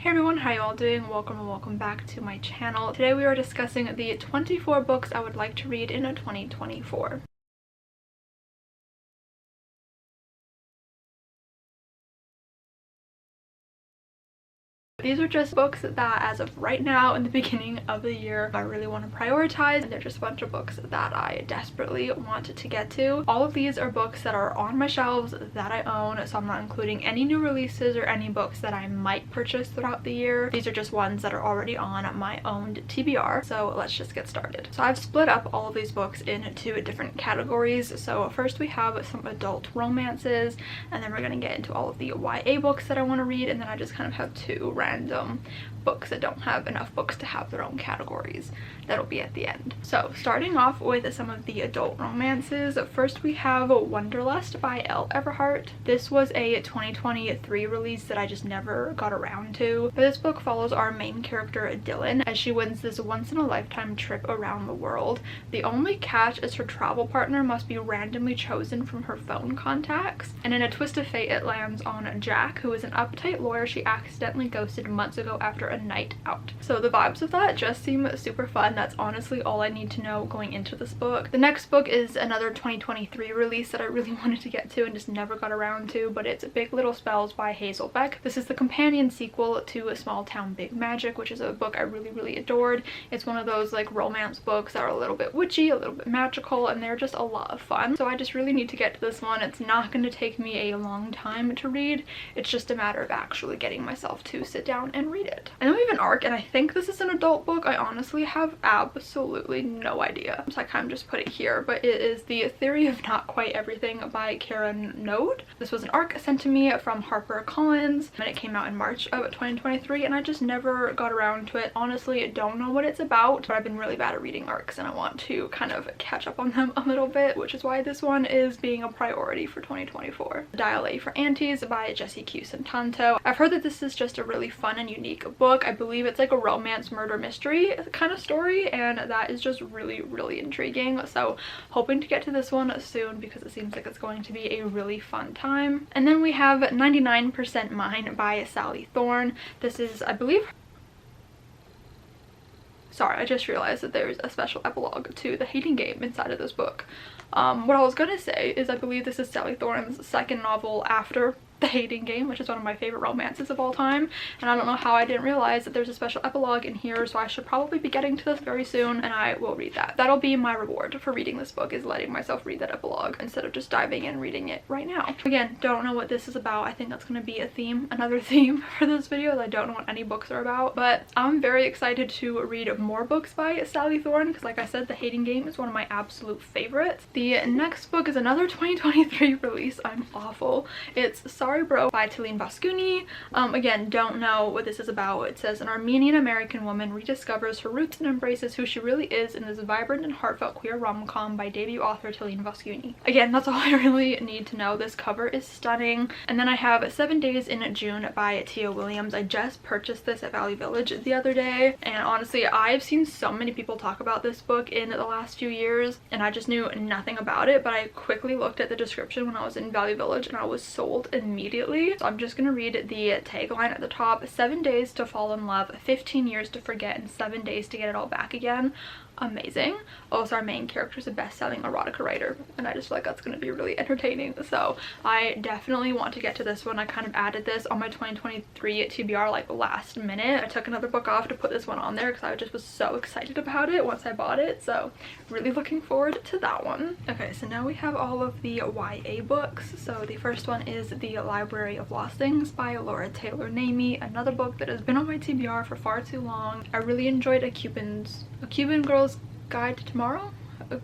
Hey everyone, how you all doing? Welcome back to my channel. Today we are discussing the 24 books I would like to read in 2024. These are just books that as of right now in the beginning of the year I really want to prioritize, and they're just a bunch of books that I desperately want to get to. All of these are books that are on my shelves that I own, so I'm not including any new releases or any books that I might purchase throughout the year. These are just ones that are already on my owned TBR, so let's just get started. So I've split up all of these books into different categories. So first we have some adult romances, and then we're going to get into all of the YA books that I want to read, and then I just kind of have two random books that don't have enough books to have their own categories. That'll be at the end. So starting off with some of the adult romances, first we have Wonderlust by Elle Everhart. This was a 2023 release that I just never got around to, but this book follows our main character Dylan as she wins this once-in-a-lifetime trip around the world. The only catch is her travel partner must be randomly chosen from her phone contacts, and in a twist of fate it lands on Jack, who is an uptight lawyer she accidentally ghosted months ago after a night out. So the vibes of that just seem super fun. That's honestly all I need to know going into this book. The next book is another 2023 release that I really wanted to get to and just never got around to, but it's Big Little Spells by Hazel Beck. This is the companion sequel to A Small Town Big Magic, which is a book I really adored. It's one of those like romance books that are a little bit witchy, a little bit magical, and they're just a lot of fun. So I just really need to get to this one. It's not going to take me a long time to read. It's just a matter of actually getting myself to sit down and read it. And then we have an ARC, and I think this is an adult book. I honestly have absolutely no idea, so I kind of just put it here, but it is The Theory of Not Quite Everything by Karen Node. This was an ARC sent to me from HarperCollins, and it came out in March of 2023, and I just never got around to it. Honestly, I don't know what it's about, but I've been really bad at reading ARCs, and I want to kind of catch up on them a little bit, which is why this one is being a priority for 2024. Dial A for Aunties by Jessie Q. Santanto. I've heard that this is just a really fun and unique book. I believe it's like a romance murder mystery kind of story, and that is just really intriguing. So hoping to get to this one soon because it seems like it's going to be a really fun time. And then we have 99% Mine by Sally Thorne. This is, I believe, sorry, I just realized that there's a special epilogue to The Hating Game inside of this book. What I was gonna say is I believe this is Sally Thorne's second novel after The Hating Game, which is one of my favorite romances of all time, and I don't know how I didn't realize that there's a special epilogue in here, so I should probably be getting to this very soon, and I will read that. That'll be my reward for reading this book, is letting myself read that epilogue instead of just diving in and reading it right now. Again, don't know what this is about. I think that's going to be a theme, another theme for this video. I don't know what any books are about, but I'm very excited to read more books by Sally Thorne because, like I said, The Hating Game is one of my absolute favorites. The next book is another 2023 release. I'm awful. It's Sorry Bro by Talene Vascuni. Again, don't know what this is about. It says an Armenian-American woman rediscovers her roots and embraces who she really is in this vibrant and heartfelt queer rom-com by debut author Talene Vascuni. Again, that's all I really need to know. This cover is stunning. And then I have 7 Days in June by Tia Williams. I just purchased this at Value Village the other day, and honestly, I've seen so many people talk about this book in the last few years, and I just knew nothing about it, but I quickly looked at the description when I was in Value Village and I was sold immediately. So I'm just gonna read the tagline at the top. 7 days to fall in love, 15 years to forget, and 7 days to get it all back again. Amazing. Also, our main character is a best-selling erotica writer, and I just feel like that's going to be really entertaining, so I definitely want to get to this one. I kind of added this on my 2023 TBR like last minute. I took another book off to put this one on there because I just was so excited about it once I bought it, so really looking forward to that one. Okay, so now we have all of the YA books. So the first one is The Library of Lost Things by Laura Taylor Namey, another book that has been on my TBR for far too long. I really enjoyed A Cuban Girl's Guide to Tomorrow? A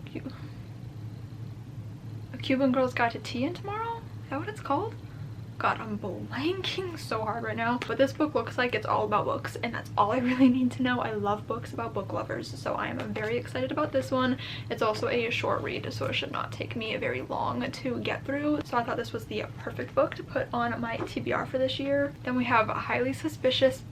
Cuban Girl's Guide to Tea and Tomorrow? Is that what it's called? God, I'm blanking so hard right now. But this book looks like it's all about books, and that's all I really need to know. I love books about book lovers, so I am very excited about this one. It's also a short read, so it should not take me very long to get through. So I thought this was the perfect book to put on my TBR for this year. Then we have Highly Suspicious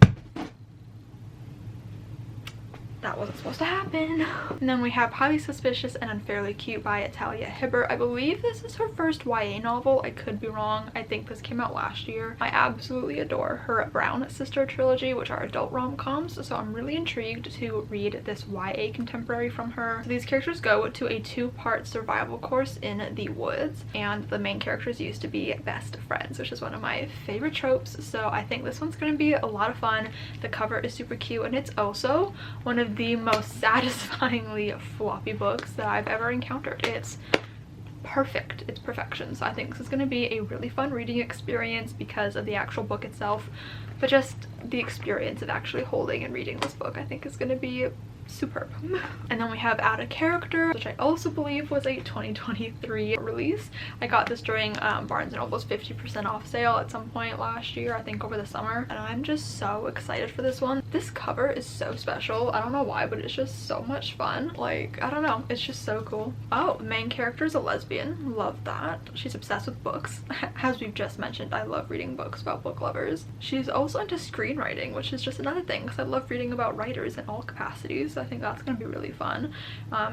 that wasn't supposed to happen. And then we have Highly Suspicious and Unfairly Cute by Talia Hibbert. I believe this is her first YA novel. I could be wrong. I think this came out last year. I absolutely adore her Brown Sister trilogy, which are adult rom-coms, so I'm really intrigued to read this YA contemporary from her. So these characters go to a 2-part survival course in the woods, and the main characters used to be best friends, which is one of my favorite tropes, so I think this one's gonna be a lot of fun. The cover is super cute, and it's also one of the most satisfyingly floppy books that I've ever encountered. It's perfect. It's perfection. So I think this is going to be a really fun reading experience because of the actual book itself, but just the experience of actually holding and reading this book I think is going to be superb. And then we have Out of Character, which I also believe was a 2023 release. I got this during Barnes & Noble's 50% off sale at some point last year, I think over the summer, and I'm just so excited for this one. This cover is so special. I don't know why, but it's just so much fun. Like, I don't know, it's just so cool. Oh, the main character is a lesbian. Love that. She's obsessed with books. As we've just mentioned, I love reading books about book lovers. She's also into screenwriting, which is just another thing because I love reading about writers in all capacities. So I think that's gonna be really fun.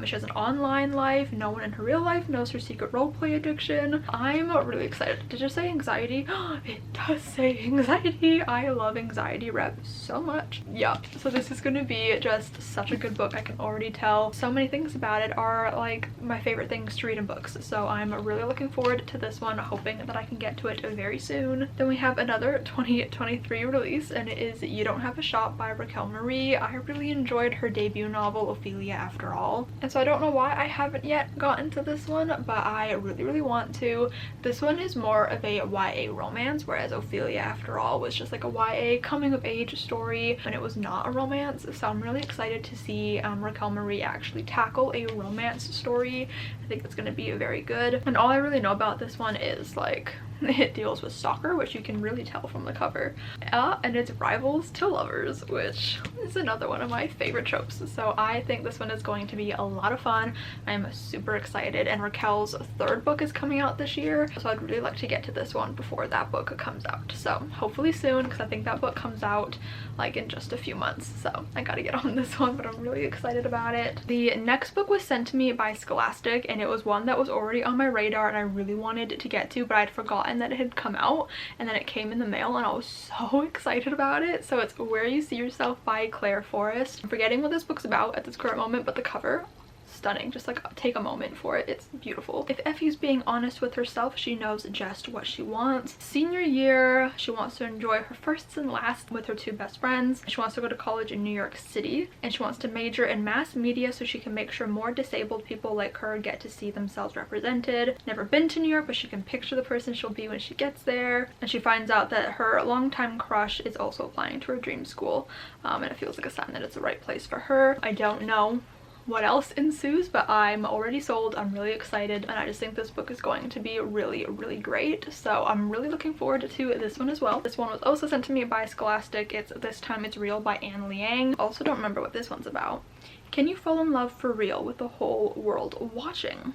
She has an online life. No one in her real life knows her secret roleplay addiction. I'm really excited. Did it say anxiety? It does say anxiety. I love anxiety rep so much. Yeah, so this is gonna be just such a good book. I can already tell. So many things about it are like my favorite things to read in books, so I'm really looking forward to this one, hoping that I can get to it very soon. Then we have another 2023 release, and it is You Don't Have a Shop by Raquel Marie. I really enjoyed her debut novel Ophelia After All, and so I don't know why I haven't yet gotten to this one, but I really want to. This one is more of a YA romance, whereas Ophelia After All was just like a YA coming of age story and it was not a romance. So I'm really excited to see Raquel Marie actually tackle a romance story. I think it's going to be very good, and all I really know about this one is like it deals with soccer, which you can really tell from the cover, and it's rivals to lovers, which is another one of my favorite tropes. So I think this one is going to be a lot of fun. I'm super excited, and Raquel's 3rd book is coming out this year, so I'd really like to get to this one before that book comes out. So hopefully soon, because I think that book comes out like in just a few months, so I gotta get on this one, but I'm really excited about it. The next book was sent to me by Scholastic, and it was one that was already on my radar and I really wanted to get to, but I'd forgotten that it had come out, and then it came in the mail and I was so excited about it. So it's Where You See Yourself by Claire Forrest. I'm forgetting what this book's about at this current moment, but the cover, stunning. Just like take a moment for it. It's beautiful. If Effie's being honest with herself, she knows just what she wants. Senior year, she wants to enjoy her firsts and lasts with her 2 best friends. She wants to go to college in New York City, and she wants to major in mass media so she can make sure more disabled people like her get to see themselves represented. Never been to New York, but she can picture the person she'll be when she gets there. And she finds out that her longtime crush is also applying to her dream school, and it feels like a sign that it's the right place for her. I don't know what else ensues, but I'm already sold. I'm really excited, and I just think this book is going to be really great, so I'm really looking forward to this one as well. This one was also sent to me by Scholastic. It's This Time It's Real by Anne Liang. Also don't remember what this one's about. Can you fall in love for real with the whole world watching?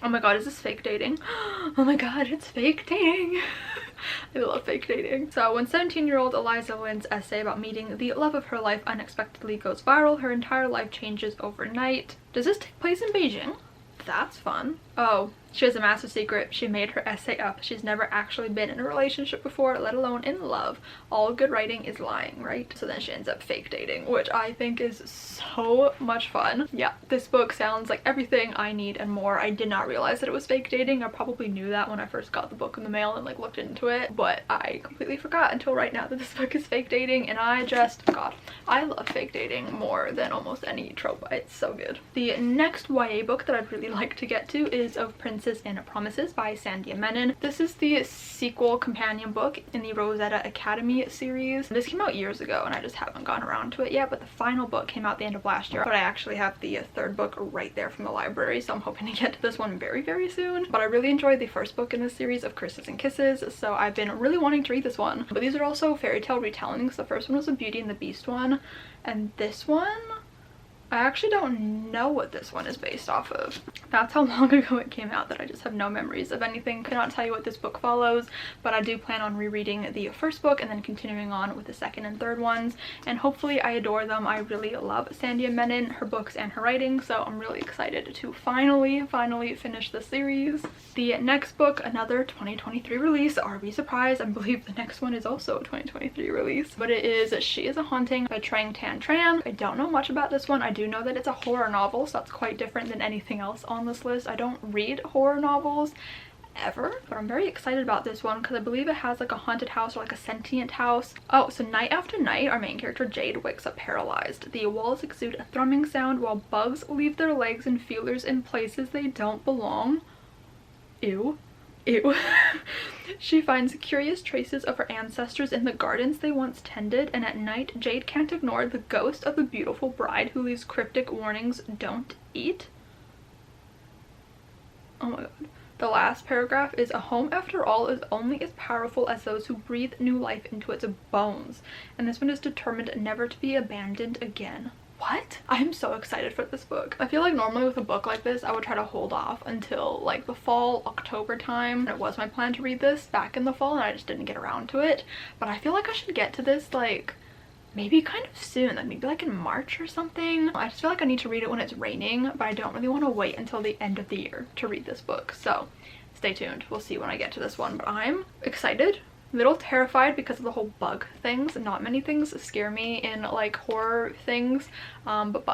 Oh my god, is this fake dating? Oh my god, it's fake dating. I love fake dating. So when 17-year-old Eliza Wynn's essay about meeting the love of her life unexpectedly goes viral, her entire life changes overnight. Does this take place in Beijing? That's fun. Oh, she has a massive secret. She made her essay up. She's never actually been in a relationship before, let alone in love. All good writing is lying, right? So then she ends up fake dating, which I think is so much fun. Yeah, this book sounds like everything I need and more. I did not realize that it was fake dating. I probably knew that when I first got the book in the mail and like looked into it, but I completely forgot until right now that this book is fake dating, and I just, god, I love fake dating more than almost any trope. It's so good. The next YA book that I'd really like to get to is Of Princes and Promises by Sandhya Menon. This is the sequel companion book in the Rosetta Academy series. This came out years ago and I just haven't gone around to it yet, but the final book came out the end of last year, but I actually have the 3rd book right there from the library, so I'm hoping to get to this one very soon. But I really enjoyed the 1st book in this series, Of Curses and Kisses, so I've been really wanting to read this one. But these are also fairy tale retellings. The first one was the Beauty and the Beast one, and this one I actually don't know what this one is based off of. That's how long ago it came out that I just have no memories of anything. Cannot tell you what this book follows, but I do plan on rereading the first book and then continuing on with the second and third ones, and hopefully I adore them. I really love Sandhya Menon, her books and her writing, so I'm really excited to finally finish the series. The next book, another 2023 release. Are we surprised? I believe the next one is also a 2023 release, but it is She Is a Haunting by Trang Tan Tran. I don't know much about this one. I do know that it's a horror novel, so that's quite different than anything else on this list. I don't read horror novels ever, but I'm very excited about this one because I believe it has like a haunted house or like a sentient house. Oh, so night after night, our main character Jade wakes up paralyzed. The walls exude a thrumming sound while bugs leave their legs and feelers in places they don't belong. Ew. Ew. She finds curious traces of her ancestors in the gardens they once tended, and at night Jade can't ignore the ghost of the beautiful bride who leaves cryptic warnings, "Don't eat." Oh my god. The last paragraph is, "A home after all is only as powerful as those who breathe new life into its bones, and this one is determined never to be abandoned again." What? I'm so excited for this book. I feel like normally with a book like this I would try to hold off until like the fall, October time. It was my plan to read this back in the fall and I just didn't get around to it, but I feel like I should get to this like maybe kind of soon, like maybe like in March or something. I just feel like I need to read it when it's raining, but I don't really want to wait until the end of the year to read this book, so stay tuned. We'll see when I get to this one, but I'm excited. Little terrified because of the whole bug things. Not many things scare me in like horror things, but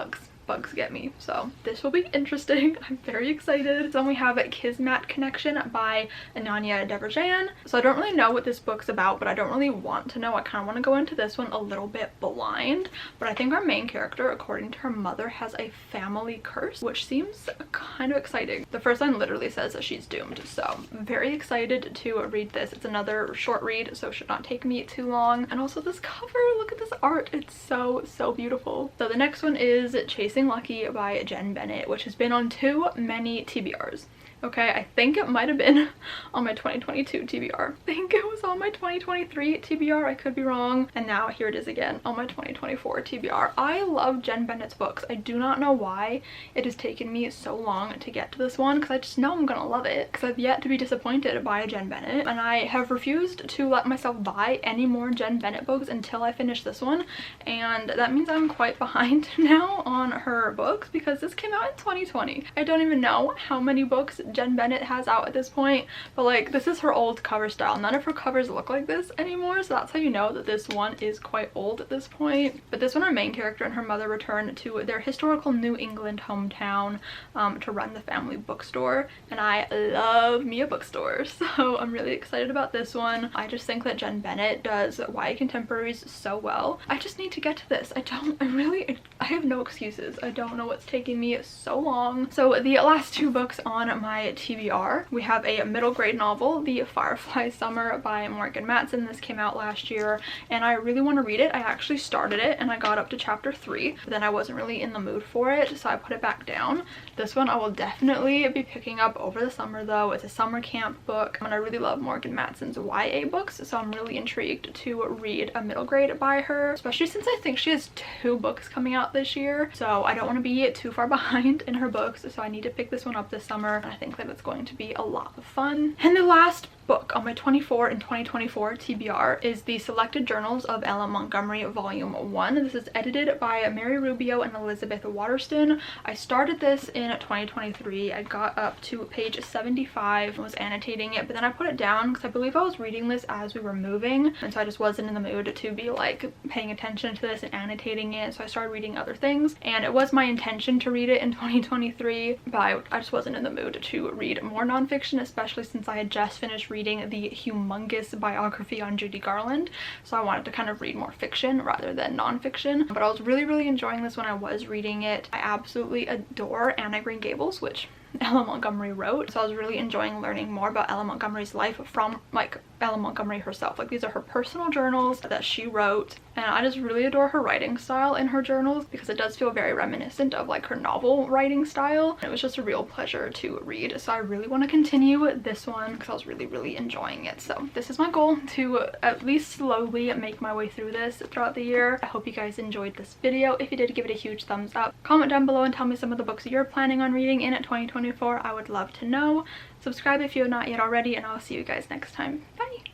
bugs get me, so this will be interesting. I'm very excited. Then we have Kismet Connection by Ananya Devarjan. So I don't really know what this book's about, but I don't really want to know. I kind of want to go into this one a little bit blind, but I think our main character, according to her mother, has a family curse, which seems kind of exciting. The first line literally says that she's doomed, so I'm very excited to read this. It's another short read, so it should not take me too long. And also this cover, look at this art. It's so beautiful. So the next one is Chasing Lucky by Jen Bennett, which has been on too many TBRs. Okay, I think it might have been on my 2022 TBR. I think it was on my 2023 TBR, I could be wrong. And now here it is again on my 2024 TBR. I love Jen Bennett's books. I do not know why it has taken me so long to get to this one, because I just know I'm gonna love it, because I've yet to be disappointed by Jen Bennett, and I have refused to let myself buy any more Jen Bennett books until I finish this one, and that means I'm quite behind now on her books because this came out in 2020. I don't even know how many books Jen Bennett has out at this point, but like this is her old cover style. None of her covers look like this anymore, so that's how you know that this one is quite old at this point. But this one, our main character and her mother return to their historical New England hometown to run the family bookstore, and I love me a bookstore, so I'm really excited about this one. I just think that Jen Bennett does YA contemporaries so well. I just need to get to this. I have no excuses. I don't know what's taking me so long. So the last two books on my TBR, we have a middle grade novel, The Firefly Summer by Morgan Matson. This came out last year and I really want to read it. I actually started it and I got up to chapter 3, but then I wasn't really in the mood for it, so I put it back down. This one I will definitely be picking up over the summer though. It's a summer camp book and I really love Morgan Matson's YA books, so I'm really intrigued to read a middle grade by her, especially since I think she has 2 books coming out this year, so I don't want to be too far behind in her books, so I need to pick this one up this summer, and I think that it's going to be a lot of fun. And the last book on my 24 and 2024 TBR is the Selected Journals of Ella Montgomery Volume 1. This is edited by Mary Rubio and Elizabeth Waterston. I started this in 2023. I got up to page 75 and was annotating it, but then I put it down because I believe I was reading this as we were moving, and so I just wasn't in the mood to be like paying attention to this and annotating it, so I started reading other things, and it was my intention to read it in 2023, but I just wasn't in the mood to read more nonfiction, especially since I had just finished reading the humongous biography on Judy Garland, so I wanted to kind of read more fiction rather than nonfiction. But I was really enjoying this when I was reading it. I absolutely adore Anne of Green Gables, which Ella Montgomery wrote, so I was really enjoying learning more about Ella Montgomery's life from like Ella Montgomery herself. Like, these are her personal journals that she wrote, and I just really adore her writing style in her journals because it does feel very reminiscent of like her novel writing style. It was just a real pleasure to read, so I really want to continue this one because I was really enjoying it. So this is my goal, to at least slowly make my way through this throughout the year. I hope you guys enjoyed this video. If you did, give it a huge thumbs up. Comment down below and tell me some of the books you're planning on reading in 2024. I would love to know. Subscribe if you have not yet already, and I'll see you guys next time. Bye!